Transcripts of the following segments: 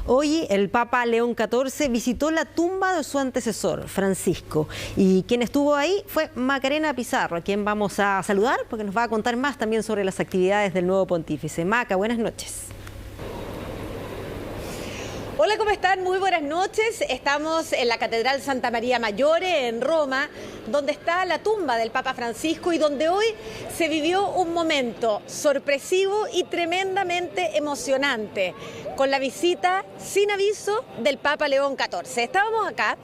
Hoy el Papa León XIV visitó la tumba de su antecesor, Francisco, y quien estuvo ahí fue Macarena Pizarro, a quien vamos a saludar porque nos va a contar más también sobre las actividades del nuevo pontífice. Maca, buenas noches. Hola, ¿cómo están? Muy buenas noches. Estamos en la Catedral Santa María Maggiore, en Roma, donde está la tumba del Papa Francisco y donde hoy se vivió un momento sorpresivo y tremendamente emocionante, con la visita sin aviso del Papa León XIV. Estábamos acá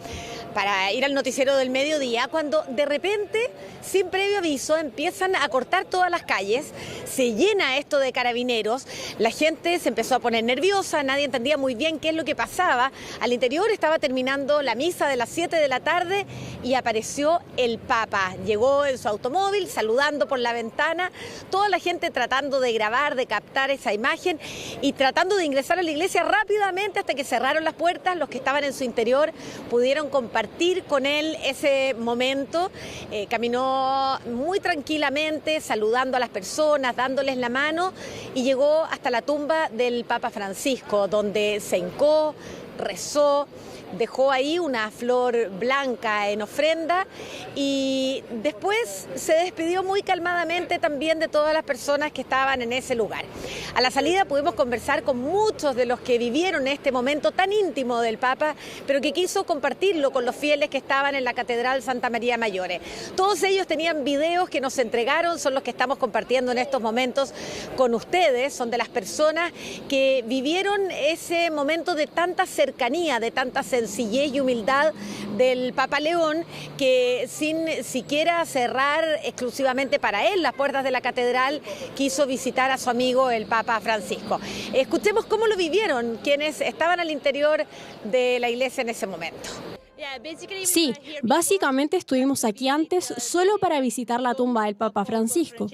para ir al noticiero del mediodía cuando de repente, sin previo aviso, empiezan a cortar todas las calles, se llena esto de carabineros, la gente se empezó a poner nerviosa, nadie entendía muy bien qué es lo que pasaba. Al interior estaba terminando la misa de las 7 de la tarde y apareció el Papa. Llegó en su automóvil, saludando por la ventana, toda la gente tratando de grabar, de captar esa imagen y tratando de ingresar a la iglesia rápidamente hasta que cerraron las puertas. Los que estaban en su interior pudieron compartir con él ese momento. Caminó muy tranquilamente, saludando a las personas, dándoles la mano, y llegó hasta la tumba del Papa Francisco, donde se hincó, rezó, dejó ahí una flor blanca en ofrenda y después se despidió muy calmadamente también de todas las personas que estaban en ese lugar. A la salida pudimos conversar con muchos de los que vivieron este momento tan íntimo del Papa, pero que quiso compartirlo con los fieles que estaban en la Catedral Santa María Maggiore. Todos ellos tenían videos que nos entregaron, son los que estamos compartiendo en estos momentos con ustedes, son de las personas que vivieron ese momento de tanta cercanía, de tanta sencillez y humildad del Papa León, que sin siquiera cerrar exclusivamente para él las puertas de la catedral, quiso visitar a su amigo el Papa Francisco. Escuchemos cómo lo vivieron quienes estaban al interior de la iglesia en ese momento. Sí, básicamente estuvimos aquí antes solo para visitar la tumba del Papa Francisco.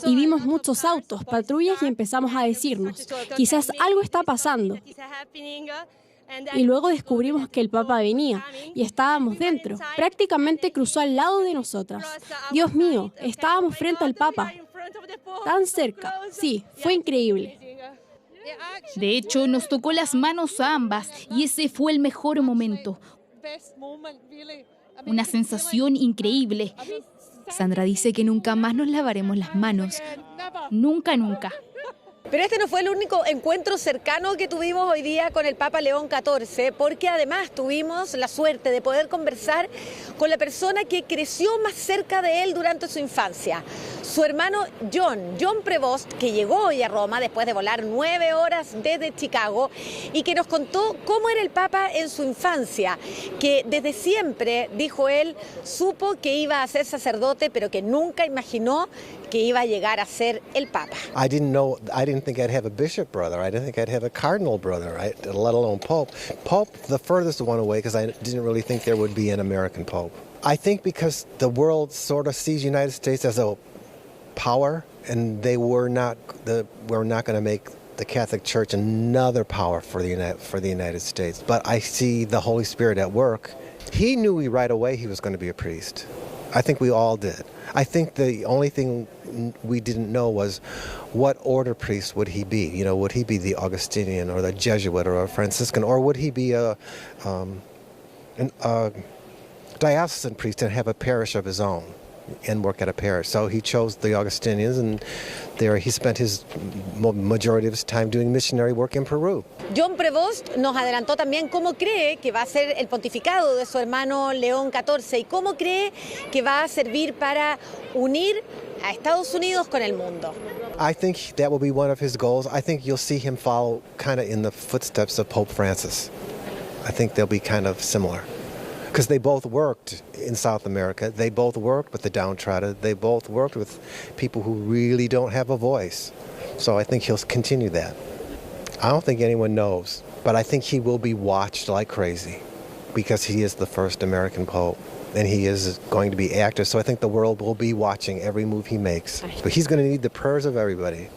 Y vimos muchos autos, patrullas y empezamos a decirnos, quizás algo está pasando. Y luego descubrimos que el Papa venía y estábamos dentro. Prácticamente cruzó al lado de nosotras. Dios mío, estábamos frente al Papa. Tan cerca. Sí, fue increíble. De hecho, nos tocó las manos a ambas y ese fue el mejor momento. Una sensación increíble. Sandra dice que nunca más nos lavaremos las manos. Nunca, nunca. Pero este no fue el único encuentro cercano que tuvimos hoy día con el Papa León XIV, porque además tuvimos la suerte de poder conversar con la persona que creció más cerca de él durante su infancia. Su hermano John Prevost, que llegó hoy a Roma después de volar 9 horas desde Chicago y que nos contó cómo era el Papa en su infancia, que desde siempre, dijo él, supo que iba a ser sacerdote, pero que nunca imaginó que iba a llegar a ser el Papa. I didn't think I'd have a bishop brother. I didn't think I'd have a cardinal brother, right? Let alone pope. Pope, the furthest one away, because I didn't really think there would be an American pope. I think because the world sort of sees United States as a power, and we're not going to make the Catholic Church another power for the United States. But I see the Holy Spirit at work. He knew right away he was going to be a priest. I think we all did. I think the only thing we didn't know was what order priest would he be? You know, would he be the Augustinian or the Jesuit or a Franciscan, or would he be a diocesan priest and have a parish of his own and work at a parish? So he chose the Augustinians, and there he spent his majority of his time doing missionary work in Peru. John Prevost nos adelantó también cómo cree que va a ser el pontificado de su hermano León XIV y cómo cree que va a servir para unir a Estados Unidos con el mundo. I think that will be one of his goals. I think you'll see him follow kind of in the footsteps of Pope Francis. I think they'll be kind of similar. Because they both worked in South America. They both worked with the downtrodden. They both worked with people who really don't have a voice. So I think he'll continue that. I don't think anyone knows, but I think he will be watched like crazy because he is the first American pope. And he is going to be active, so I think the world will be watching every move he makes. But he's going to need the prayers of everybody.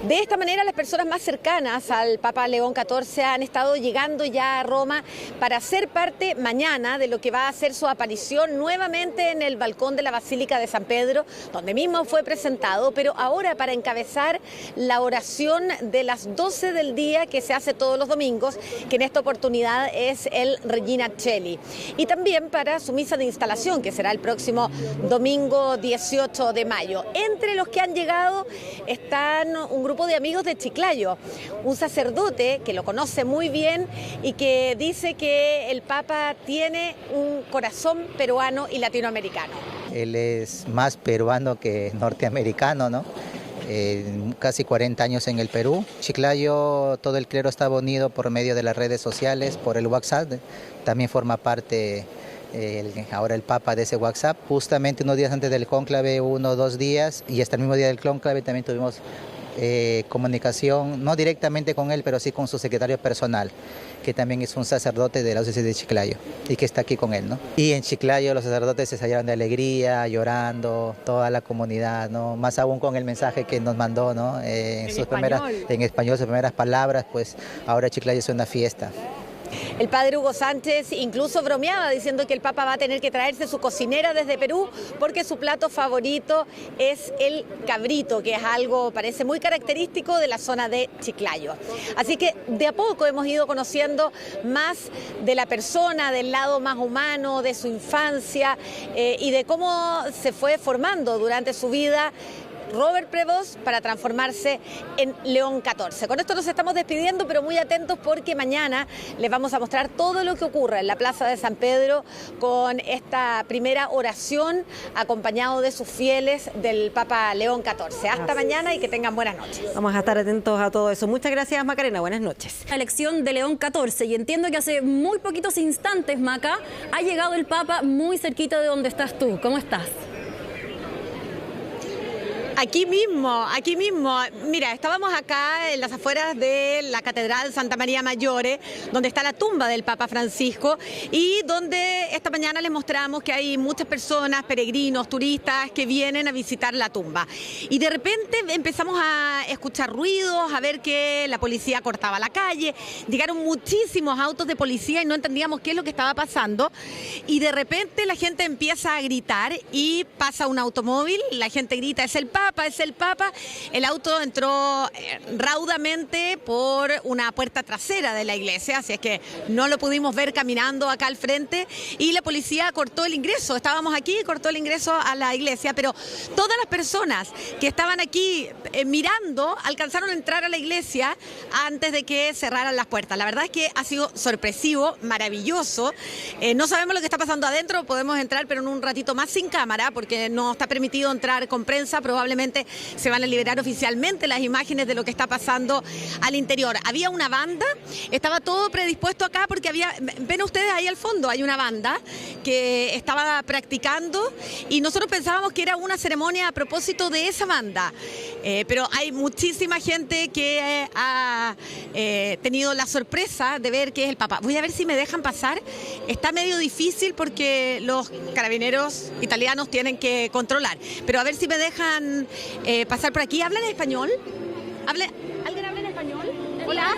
De esta manera, las personas más cercanas al Papa León XIV han estado llegando ya a Roma para ser parte mañana de lo que va a ser su aparición nuevamente en el balcón de la Basílica de San Pedro, donde mismo fue presentado, pero ahora para encabezar la oración de las 12 del día que se hace todos los domingos, que en esta oportunidad es el Regina Coeli. Y también para su misa de instalación, que será el próximo domingo 18 de mayo. Entre los que han llegado están un grupo de amigos de Chiclayo, un sacerdote que lo conoce muy bien y que dice que el Papa tiene un corazón peruano y latinoamericano. Él es más peruano que norteamericano, ¿no? Casi 40 años en el Perú. Chiclayo, todo el clero estaba unido por medio de las redes sociales, por el WhatsApp. También forma parte ahora el Papa de ese WhatsApp. Justamente unos días antes del cónclave, 1 o 2 días, y hasta el mismo día del cónclave también tuvimos comunicación, no directamente con él, pero sí con su secretario personal, que también es un sacerdote de la diócesis de Chiclayo y que está aquí con él, ¿no? Y en Chiclayo los sacerdotes se salieron de alegría, llorando, toda la comunidad, ¿no? Más aún con el mensaje que nos mandó, ¿no? En español, sus primeras palabras, pues ahora Chiclayo es una fiesta. El padre Hugo Sánchez incluso bromeaba diciendo que el Papa va a tener que traerse su cocinera desde Perú porque su plato favorito es el cabrito, que es algo, parece muy característico de la zona de Chiclayo. Así que de a poco hemos ido conociendo más de la persona, del lado más humano, de su infancia y de cómo se fue formando durante su vida Robert Prevost para transformarse en León XIV. Con esto nos estamos despidiendo, pero muy atentos porque mañana les vamos a mostrar todo lo que ocurre en la Plaza de San Pedro con esta primera oración acompañado de sus fieles del Papa León XIV. Hasta mañana y que tengan buenas noches. Vamos a estar atentos a todo eso. Muchas gracias, Macarena. Buenas noches. La elección de León XIV, y entiendo que hace muy poquitos instantes, Maca, ha llegado el Papa muy cerquita de donde estás tú. ¿Cómo estás? Aquí mismo. Mira, estábamos acá en las afueras de la Catedral Santa María Maggiore, donde está la tumba del Papa Francisco y donde esta mañana les mostramos que hay muchas personas, peregrinos, turistas que vienen a visitar la tumba. Y de repente empezamos a escuchar ruidos, a ver que la policía cortaba la calle, llegaron muchísimos autos de policía y no entendíamos qué es lo que estaba pasando. Y de repente la gente empieza a gritar y pasa un automóvil, la gente grita, es el Papa, es el Papa. El auto entró raudamente por una puerta trasera de la iglesia, así es que no lo pudimos ver caminando acá al frente y la policía cortó el ingreso. Estábamos aquí, cortó el ingreso a la iglesia, pero todas las personas que estaban aquí mirando alcanzaron a entrar a la iglesia antes de que cerraran las puertas. La verdad es que ha sido sorpresivo, maravilloso. No sabemos lo que está pasando adentro, podemos entrar pero en un ratito más sin cámara porque no está permitido entrar con prensa. Probablemente se van a liberar oficialmente las imágenes de lo que está pasando al interior. Había una banda, estaba todo predispuesto acá porque ven ustedes ahí al fondo, hay una banda que estaba practicando y nosotros pensábamos que era una ceremonia a propósito de esa banda, pero hay muchísima gente que ha tenido la sorpresa de ver que es el Papa. Voy a ver si me dejan pasar, está medio difícil porque los carabineros italianos tienen que controlar, pero a ver si me dejan pasar por aquí. ¿Hablan español? ¿Alguien habla en español? Hola.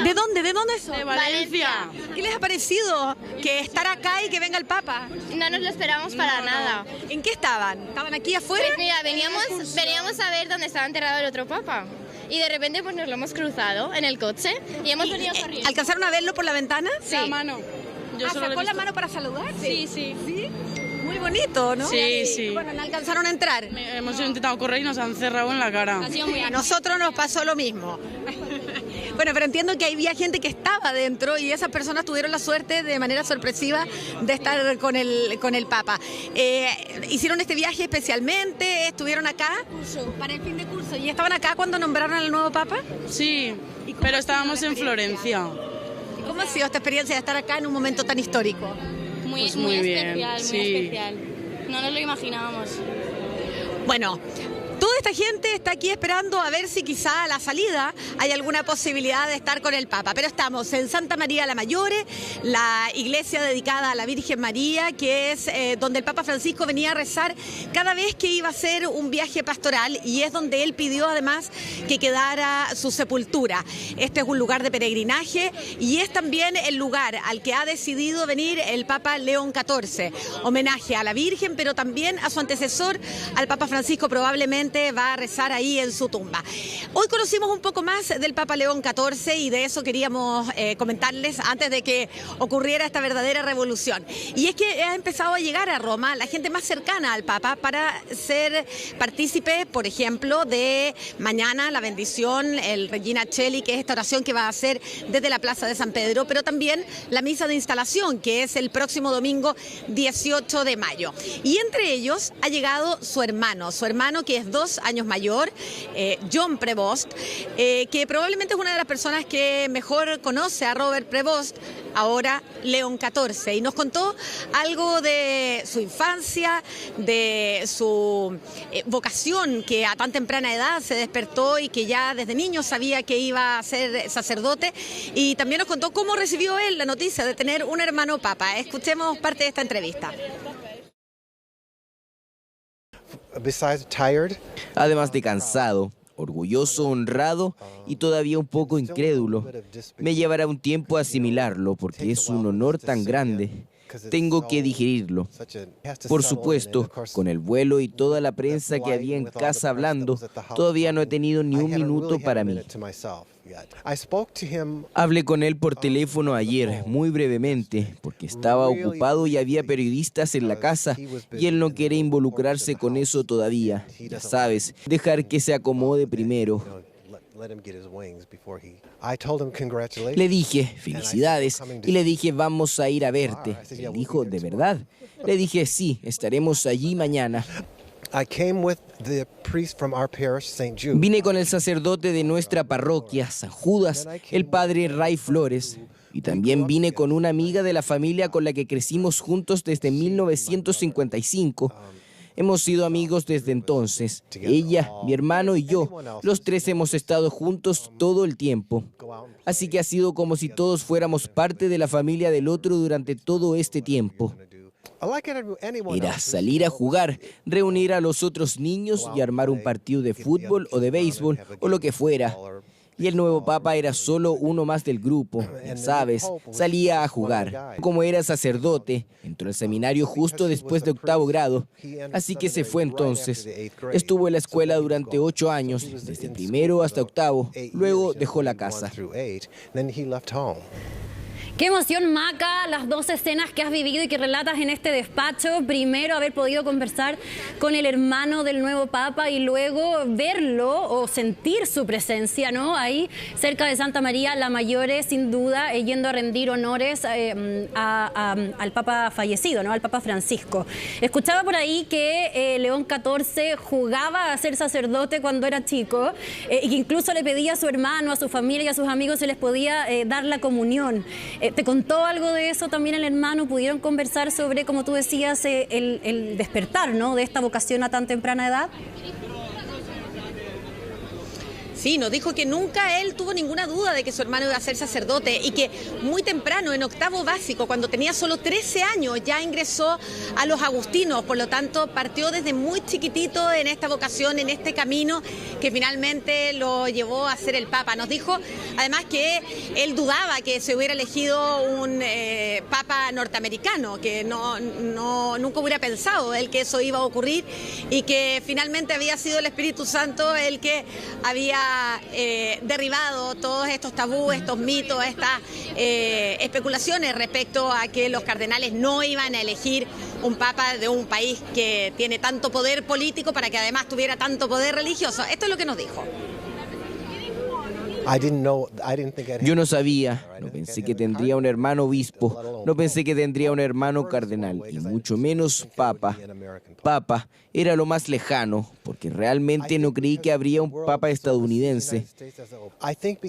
¿De dónde? ¿De dónde son? De Valencia. ¿Qué les ha parecido que estar acá y que venga el Papa? No nos lo esperábamos para nada. ¿En qué estaban? ¿Estaban aquí afuera? Pues mira, veníamos a ver dónde estaba enterrado el otro Papa. Y de repente pues nos lo hemos cruzado en el coche y hemos venido corriendo. ¿Alcanzaron a verlo por la ventana? Sí. La mano. ¿Sacó la mano para saludar? Sí. ¿Sí? Muy bonito, ¿no? Sí. Bueno, ¿no alcanzaron a entrar? Hemos intentado correr y nos han cerrado en la cara. A nosotros nos pasó lo mismo. Bueno, pero entiendo que había gente que estaba dentro y esas personas tuvieron la suerte de manera sorpresiva de estar con el Papa. ¿Hicieron este viaje especialmente? ¿Estuvieron acá? Para el fin de curso. ¿Y estaban acá cuando nombraron al nuevo Papa? Sí, pero estábamos en Florencia. ¿Y cómo ha sido esta experiencia de estar acá en un momento tan histórico? Muy bien, especial, muy sí. especial. No nos lo imaginábamos. Bueno, toda esta gente está aquí esperando a ver si quizá a la salida hay alguna posibilidad de estar con el Papa. Pero estamos en Santa María la Maggiore, la iglesia dedicada a la Virgen María, que es donde el Papa Francisco venía a rezar cada vez que iba a hacer un viaje pastoral, y es donde él pidió además que quedara su sepultura. Este es un lugar de peregrinaje y es también el lugar al que ha decidido venir el Papa León XIV. Homenaje a la Virgen, pero también a su antecesor, al Papa Francisco. Probablemente va a rezar ahí en su tumba. Hoy conocimos un poco más del Papa León XIV y de eso queríamos comentarles antes de que ocurriera esta verdadera revolución. Y es que ha empezado a llegar a Roma la gente más cercana al Papa para ser partícipe, por ejemplo, de mañana la bendición, el Regina Coeli, que es esta oración que va a hacer desde la Plaza de San Pedro, pero también la misa de instalación, que es el próximo domingo 18 de mayo. Y entre ellos ha llegado su hermano que es 2 años mayor, John Prevost, que probablemente es una de las personas que mejor conoce a Robert Prevost, ahora León XIV, y nos contó algo de su infancia, de su vocación, que a tan temprana edad se despertó y que ya desde niño sabía que iba a ser sacerdote, y también nos contó cómo recibió él la noticia de tener un hermano papa. Escuchemos parte de esta entrevista. Además de cansado, orgulloso, honrado y todavía un poco incrédulo, me llevará un tiempo asimilarlo porque es un honor tan grande. Tengo que digerirlo. Por supuesto, con el vuelo y toda la prensa que había en casa hablando, todavía no he tenido ni un minuto para mí. Hablé con él por teléfono ayer, muy brevemente, porque estaba ocupado y había periodistas en la casa y él no quiere involucrarse con eso todavía. Ya sabes, dejar que se acomode primero. Le dije, felicidades, y le dije, vamos a ir a verte. Él dijo, ¿de verdad? Le dije, sí, estaremos allí mañana. Vine con el sacerdote de nuestra parroquia, San Judas, el padre Ray Flores, y también vine con una amiga de la familia con la que crecimos juntos desde 1955. Hemos sido amigos desde entonces. Ella, mi hermano y yo, los tres hemos estado juntos todo el tiempo. Así que ha sido como si todos fuéramos parte de la familia del otro durante todo este tiempo. Era salir a jugar, reunir a los otros niños y armar un partido de fútbol o de béisbol o lo que fuera. Y el nuevo papa era solo uno más del grupo, ya sabes, salía a jugar. Como era sacerdote, entró al seminario justo después de 8º grado, así que se fue entonces. Estuvo en la escuela durante 8 años, desde primero hasta 8º, luego dejó la casa. Qué emoción, Maca, las 2 escenas que has vivido y que relatas en este despacho. Primero, haber podido conversar con el hermano del nuevo Papa y luego verlo o sentir su presencia, ¿no? Ahí, cerca de Santa María la Maggiore, sin duda, yendo a rendir honores al Papa fallecido, ¿no? Al Papa Francisco. Escuchaba por ahí que León XIV jugaba a ser sacerdote cuando era chico y que incluso le pedía a su hermano, a su familia y a sus amigos se les podía dar la comunión. ¿Te contó algo de eso también el hermano? ¿Pudieron conversar sobre, como tú decías, el despertar, ¿no?, de esta vocación a tan temprana edad? Sí, nos dijo que nunca él tuvo ninguna duda de que su hermano iba a ser sacerdote y que muy temprano, en 8º básico, cuando tenía solo 13 años, ya ingresó a los agustinos. Por lo tanto, partió desde muy chiquitito en esta vocación, en este camino que finalmente lo llevó a ser el Papa. Nos dijo, además, que él dudaba que se hubiera elegido un Papa norteamericano, que nunca hubiera pensado él que eso iba a ocurrir y que finalmente había sido el Espíritu Santo el que había derribado todos estos tabúes, estos mitos, estas especulaciones respecto a que los cardenales no iban a elegir un papa de un país que tiene tanto poder político para que además tuviera tanto poder religioso. Esto es lo que nos dijo. Yo no sabía, no pensé que tendría un hermano obispo, no pensé que tendría un hermano cardenal, y mucho menos papa. Papa era lo más lejano, porque realmente no creí que habría un papa estadounidense.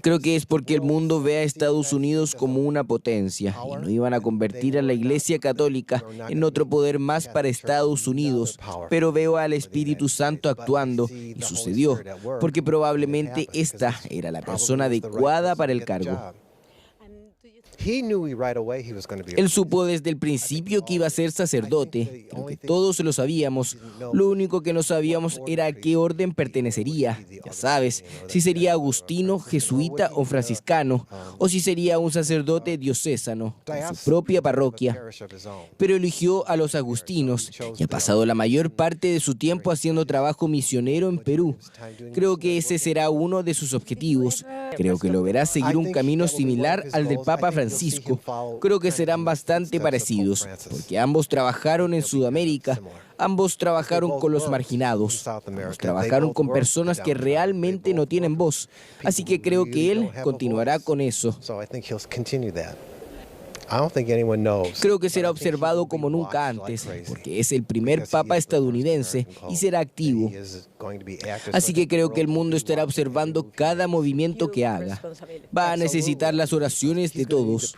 Creo que es porque el mundo ve a Estados Unidos como una potencia, y no iban a convertir a la Iglesia Católica en otro poder más para Estados Unidos, pero veo al Espíritu Santo actuando, y sucedió, porque probablemente esta era la persona adecuada para el cargo. Él supo desde el principio que iba a ser sacerdote. Creo que todos lo sabíamos. Lo único que no sabíamos era a qué orden pertenecería. Ya sabes, si sería agustino, jesuita o franciscano, o si sería un sacerdote diocesano, con su propia parroquia. Pero eligió a los agustinos y ha pasado la mayor parte de su tiempo haciendo trabajo misionero en Perú. Creo que ese será uno de sus objetivos. Creo que lo verá seguir un camino similar al del Papa Francisco. Creo que serán bastante parecidos, porque ambos trabajaron en Sudamérica, ambos trabajaron con los marginados, ambos trabajaron con personas que realmente no tienen voz. Así que creo que él continuará con eso. Creo que será observado como nunca antes, porque es el primer papa estadounidense y será activo. Así que creo que el mundo estará observando cada movimiento que haga. Va a necesitar las oraciones de todos.